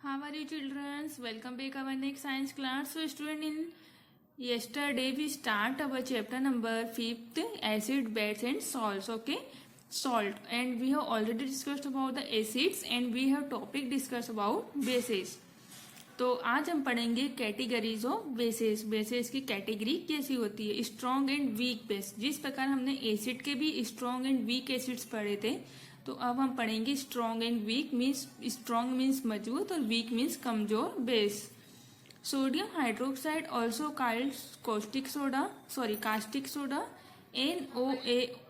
How are you, children? Welcome back our next science class. So, student, in yesterday we start our chapter number 5th, acid, base and salts. Okay, salt, and we have already discussed about the acids and we have topic discussed about bases. तो आज हम पढ़ेंगे categories of bases. Bases की category कैसी होती है, strong and weak base. जिस प्रकार हमने एसिड के भी स्ट्रॉन्ग एंड वीक एसिड्स पढ़े थे, तो अब हम पढ़ेंगे strong and weak. Means strong means मजबूत और वीक मीन्स कमजोर base. Sodium hydroxide also called caustic soda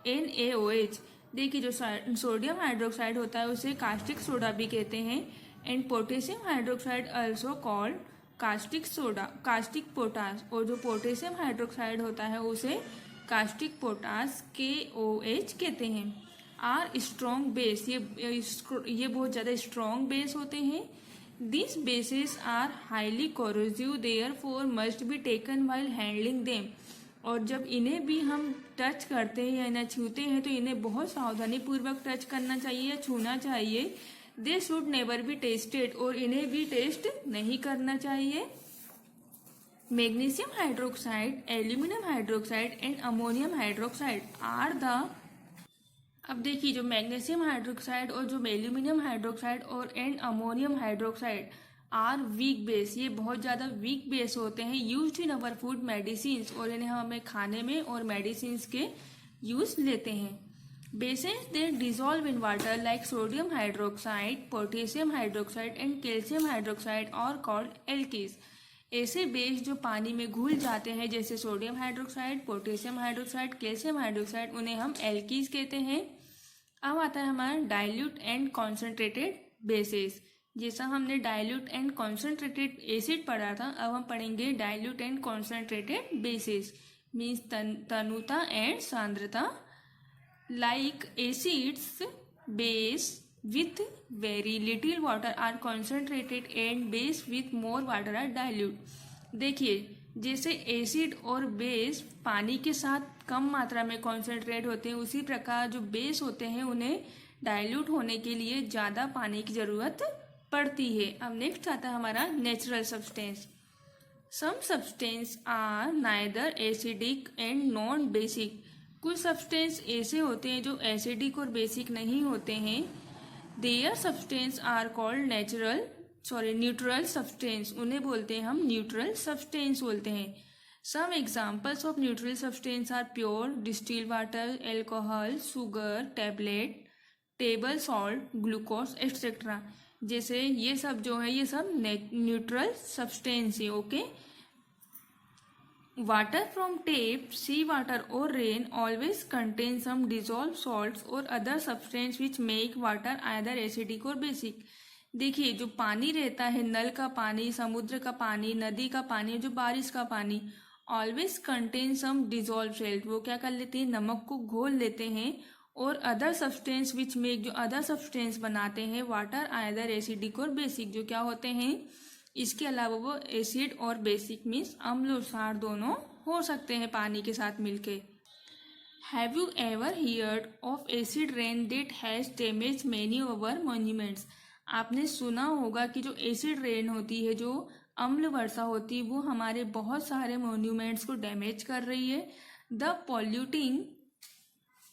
NaOH। देखिए, जो सोडियम हाइड्रोक्साइड होता है उसे कास्टिक सोडा भी कहते हैं। And potassium hydroxide also called caustic potash. और जो पोटेशियम हाइड्रोक्साइड होता है उसे कास्टिक पोटास KOH कहते हैं। आर स्ट्रॉन्ग बेस, ये बहुत ज़्यादा स्ट्रॉन्ग बेस होते हैं। This bases are highly corrosive, therefore must be taken while handling them. और जब इन्हें भी हम टच करते हैं या इन्हें छूते हैं तो इन्हें बहुत सावधानी पूर्वक टच करना चाहिए या छूना चाहिए। They should never be tested, और इन्हें भी टेस्ट नहीं करना चाहिए। Magnesium hydroxide, aluminium hydroxide and ammonium hydroxide are the. अब देखिए, जो मैग्नीशियम हाइड्रोक्साइड और जो एल्यूमिनियम हाइड्रोक्साइड और and ammonium hydroxide are weak base, ये बहुत ज़्यादा वीक बेस होते हैं। Used in our food medicine, और इन्हें हमें खाने में और मेडिसिन के यूज लेते हैं। Bases that dissolve in water like sodium hydroxide, potassium hydroxide and calcium hydroxide are called alkenes। ऐसे बेस जो पानी में घुल जाते हैं जैसे sodium hydroxide, potassium hydroxide, calcium hydroxide, उन्हें हम एल्कीज कहते हैं। अब आता है हमारा डाइल्यूट एंड कॉन्सेंट्रेटेड बेसेस। जैसा हमने डाइल्यूट एंड कॉन्सेंट्रेटेड एसिड पढ़ा था, अब हम पढ़ेंगे dilute and concentrated bases. Means तनुता एंड सांद्रता। Like acids, base with very little water are concentrated and base with more water are dilute। देखिए, जैसे एसिड और बेस पानी के साथ कम मात्रा में कॉन्सेंट्रेट होते हैं, उसी प्रकार जो बेस होते हैं उन्हें डाइल्यूट होने के लिए ज़्यादा पानी की ज़रूरत पड़ती है। अब नेक्स्ट आता है हमारा natural substance. Some substance are neither acidic and non basic. कुछ सब्सटेंस ऐसे होते हैं जो एसिडिक और बेसिक नहीं होते हैं। There substance are called neutral substance. उन्हें बोलते हैं हम न्यूट्रल सब्सटेंस बोलते हैं। Some examples of neutral substance are pure distilled water, alcohol, sugar, tablet, table salt, glucose etcetera. जैसे ये सब जो है ये सब न्यूट्रल सब्सटेंस है। Okay. Water from tap, sea water or rain always contains some dissolved salts or other substance which make water either acidic or basic। देखिए, जो पानी रहता है, नल का पानी, समुद्र का पानी, नदी का पानी, जो बारिश का पानी, always contain some dissolved salt। वो क्या कर लेते हैं, नमक को घोल लेते हैं। और अदर सब्सटेंस विच मेक, जो अदर सब्सटेंस बनाते हैं वाटर आइदर एसिडिक और बेसिक, जो क्या होते हैं, इसके अलावा वो एसिड और बेसिक मीन्स अम्ल और क्षार दोनों हो सकते हैं पानी के साथ मिलके। Have you ever heard of acid rain that has damage many over monuments. आपने सुना होगा कि जो एसिड रेन होती है, जो अम्ल वर्षा होती है, वो हमारे बहुत सारे मॉन्यूमेंट्स को डैमेज कर रही है। The polluting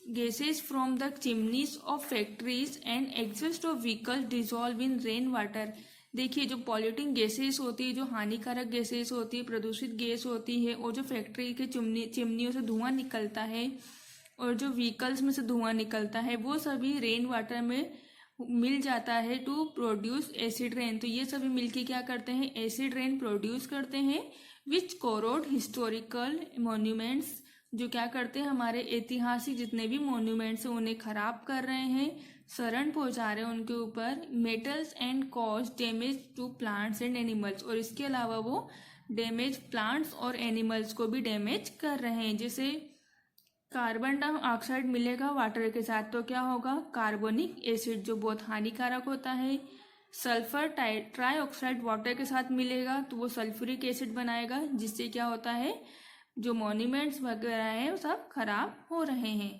gases from the chimneys of factories and exhaust of vehicles dissolve in rain water. देखिए, जो पॉल्यूटिंग गैसेस होती है, जो हानिकारक गैसेस होती है, प्रदूषित गैस होती है, और जो फैक्ट्री के चिमनियों से धुआं निकलता है और जो व्हीकल्स में से धुआं निकलता है, वो सभी रेन वाटर में मिल जाता है टू प्रोड्यूस एसिड रेन। तो ये सभी मिलके क्या करते हैं, एसिड रेन प्रोड्यूस करते हैं। विच कोरोड हिस्टोरिकल मॉन्यूमेंट्स, जो क्या करते हैं, हमारे ऐतिहासिक जितने भी मॉन्यूमेंट्स हैं उन्हें खराब कर रहे हैं, शरण पहुंचा रहे हैं उनके ऊपर। Metals and cause damage to plants and animals, और इसके अलावा वो डैमेज प्लांट्स और एनिमल्स को भी डैमेज कर रहे हैं। जैसे कार्बन डाइऑक्साइड मिलेगा वाटर के साथ तो क्या होगा, कार्बोनिक एसिड, जो बहुत हानिकारक होता है। सल्फर ट्राइऑक्साइड वाटर के साथ मिलेगा तो वो सल्फ्यूरिक एसिड बनाएगा, जिससे क्या होता है, जो मॉन्यूमेंट्स वगैरह है वो सब खराब हो रहे हैं।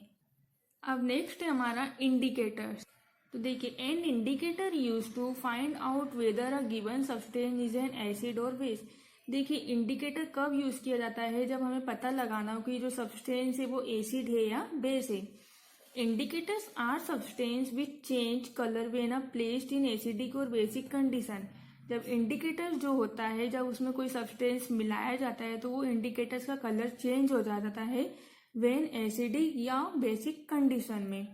अब नेक्स्ट है हमारा इंडिकेटर्स। तो देखिए, an indicator use to find out whether a given substance is an acid और बेस। देखिए, इंडिकेटर कब यूज किया जाता है, जब हमें पता लगाना हो कि जो सब्सटेंस है वो एसिड है या बेस है। Indicators are substance which change colour when placed in acidic और बेसिक कंडीशन। जब इंडिकेटर जो होता है, जब उसमें कोई सब्सटेंस मिलाया जाता है तो वो इंडिकेटर्स का कलर चेंज हो जाता है व्हेन एसिडिक या बेसिक कंडीशन में।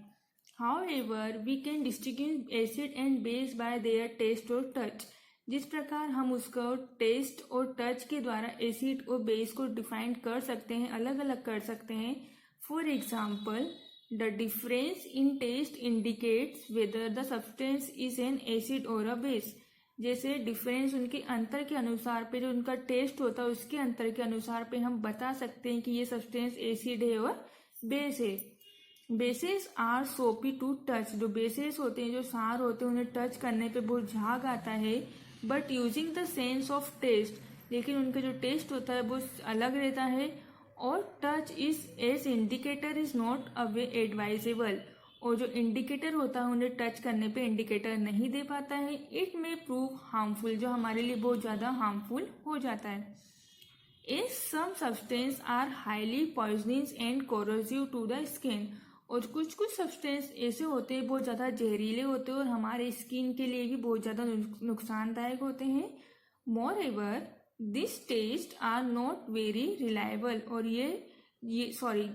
However we can distinguish acid and base by their taste और टच। जिस प्रकार हम उसको टेस्ट और टच के द्वारा एसिड और बेस को डिफाइन कर सकते हैं, अलग अलग कर सकते हैं। For example, the difference in taste indicates whether the substance is an acid और अ बेस। जैसे डिफरेंस उनके अंतर के अनुसार पे, जो उनका टेस्ट होता है उसके अंतर के अनुसार पे हम बता सकते हैं कि ये सब्सटेंस एसिड है और बेस है। बेसेस आर सोपी टू टच। जो बेसेस होते हैं, जो सार होते हैं, उन्हें टच करने पे बहुत झाग आता है, but using the sense of taste, लेकिन उनका जो टेस्ट होता है वो अलग रहता है। और touch is as indicator is not अवे एडवाइजेबल। और जो इंडिकेटर होता है उन्हें टच करने पे इंडिकेटर नहीं दे पाता है। इट में प्रूव हार्मफुल, जो हमारे लिए बहुत ज़्यादा हार्मफुल हो जाता है। As some substance are highly poisonous and corrosive to the skin. और कुछ कुछ सब्सटेंस ऐसे होते हैं, बहुत ज़्यादा जहरीले होते हैं और हमारे स्किन के लिए भी बहुत ज़्यादा नुकसानदायक होते हैं। Moreover this test are not very reliable. और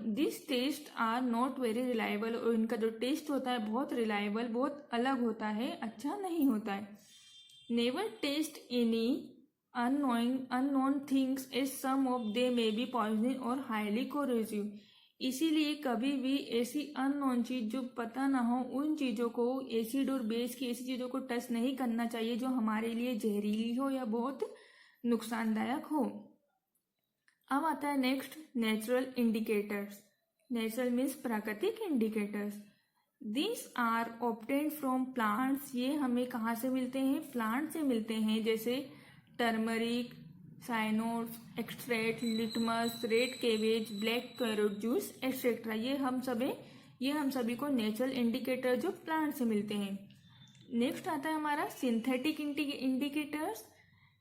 this test are not very reliable. और इनका जो टेस्ट होता है बहुत रिलायबल, बहुत अलग होता है, अच्छा नहीं होता है। Never test any unknown things as some of them may be poisoning or highly corrosive। इसीलिए कभी भी ऐसी अननोन चीज, जो पता ना हो, उन चीजों को, एसिड और बेस की ऐसी चीजों को टच नहीं करना चाहिए जो हमारे लिए जहरीली हो या बहुत नुकसानदायक हो। अब आता है next, natural indicators. Natural means प्राकृतिक indicators. This are obtained from plants. ये हमें कहाँ से मिलते हैं, प्लांट से मिलते हैं। जैसे टर्मरिक, साइनोड्स, extract, litmus, red cabbage, black carrot juice etcetera. ये हम सभी को नेचुरल इंडिकेटर जो प्लांट से मिलते हैं। नेक्स्ट आता है हमारा synthetic indicators.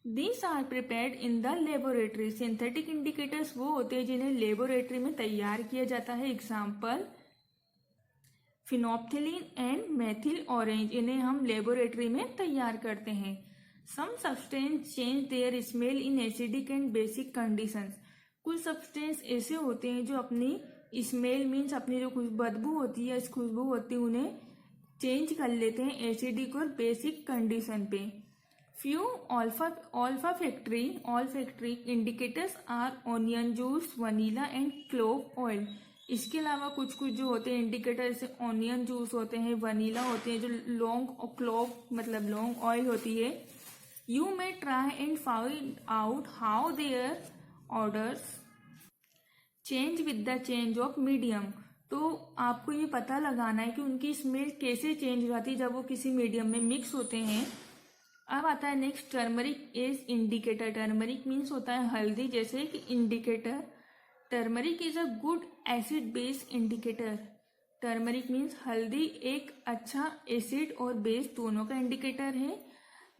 These are prepared in the laboratory. Synthetic indicators वो होते हैं जिन्हें लेबोरेटरी में तैयार किया जाता है। Example, phenolphthalein and methyl orange, इन्हें हम लेबोरेटरी में तैयार करते हैं। Some substance change their smell in acidic and basic conditions. कुछ सब्सटेंस ऐसे होते हैं जो अपनी स्मेल मीन्स अपनी जो बदबू होती है, खुशबू होती है, उन्हें चेंज कर लेते हैं एसिडिक और बेसिक कंडीशन पे। Few olfactory indicators are onion juice, vanilla and clove oil. इसके अलावा कुछ कुछ जो होते हैं इंडिकेटर, जैसे ऑनियन जूस होते हैं, वनीला होते हैं, जो लौंग और क्लोव मतलब लौंग ऑयल होती है। You may try and find out how their odors change with the change of medium। तो आपको ये पता लगाना है कि उनकी स्मेल कैसे चेंज हो जाती है जब वो किसी मीडियम में मिक्स होते हैं। अब आता है next, turmeric as indicator. Turmeric means होता है हल्दी जैसे कि indicator. Turmeric is a good acid base indicator. Turmeric means हल्दी एक अच्छा एसिड और बेस दोनों का इंडिकेटर है।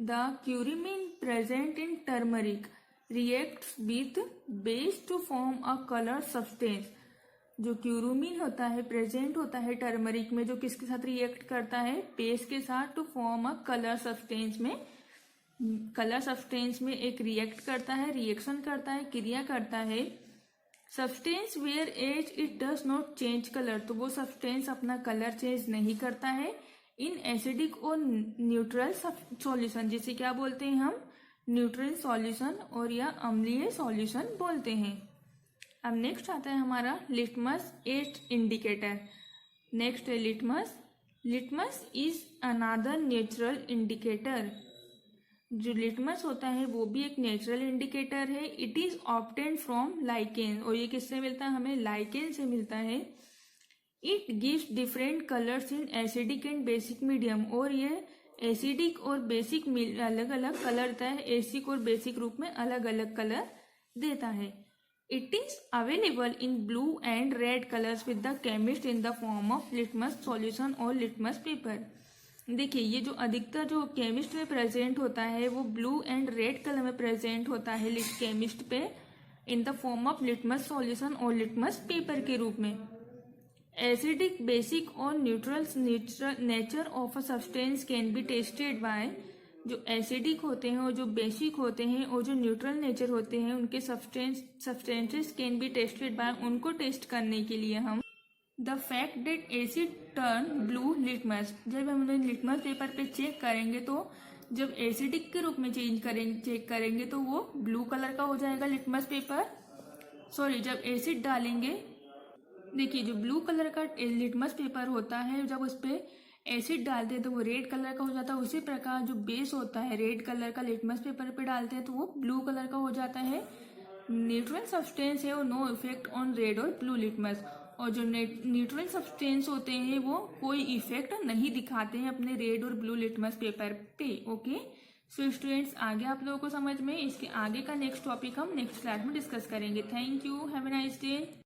The cumin present in turmeric reacts with base to form a color substance। जो क्यूरुमिन होता है, प्रेजेंट होता है टर्मरिक में, जो किसके साथ रिएक्ट करता है, बेस के साथ, to form a colour substance में। कलर सब्सटेंस में एक रिएक्ट करता है, रिएक्शन करता है, क्रिया करता है। Substance whereas it does not change colour. तो वो सब्सटेंस अपना कलर चेंज नहीं करता है इन एसिडिक और न्यूट्रल सॉल्यूशन, जिसे क्या बोलते हैं हम, न्यूट्रल सॉल्यूशन और या अम्लीय सॉल्यूशन बोलते हैं। अब नेक्स्ट आता है हमारा लिटमस एज इंडिकेटर। नेक्स्ट है litmus. Litmus is another natural indicator. जो लिटमस होता है वो भी एक नेचुरल इंडिकेटर है। It is obtained from lichen. और ये किससे मिलता है, हमें लाइकेन से मिलता है। It gives different colours in acidic and basic medium. और ये एसिडिक और बेसिक अलग अलग कलर देता है, एसिडिक और बेसिक रूप में अलग अलग कलर देता है। It is available in blue and red colours with the chemist in the form of litmus solution और लिटमस पेपर। देखिए ये जो अधिकतर जो केमिस्ट में प्रेजेंट होता है वो ब्लू एंड रेड कलर में प्रेजेंट होता है केमिस्ट पे in the form of litmus solution और लिटमस पेपर के रूप में। एसिडिक, बेसिक और neutral nature of a substance can be tested bye, जो एसिडिक होते हैं और जो बेसिक होते हैं और जो न्यूट्रल नेचर होते हैं उनके substances can be tested by, उनको टेस्ट करने के लिए हम the fact that acid turn blue litmus, जब हम लिटमस पेपर पे चेक करेंगे तो जब एसिडिक के रूप में चेक करेंगे तो वो ब्लू कलर का हो जाएगा लिटमस पेपर। सॉरी, जब एसिड डालेंगे, देखिए जो ब्लू कलर का लिटमस पेपर होता है जब उस पर एसिड डालते हैं तो वो रेड कलर का हो जाता है। उसी प्रकार जो बेस होता है रेड कलर का लिटमस पेपर पे डालते हैं तो वो ब्लू कलर का हो जाता है। न्यूट्रल सब्सटेंस है वो नो इफेक्ट ऑन रेड और ब्लू लिटमस, और जो न्यूट्रल सब्सटेंस होते हैं वो कोई इफेक्ट नहीं दिखाते हैं अपने रेड और ब्लू लिटमस पेपर पे। ओके, सो स्टूडेंट्स आगे आप लोगों को समझ में, इसके आगे का नेक्स्ट टॉपिक हम नेक्स्ट क्लास में डिस्कस करेंगे। Thank you, have a nice day.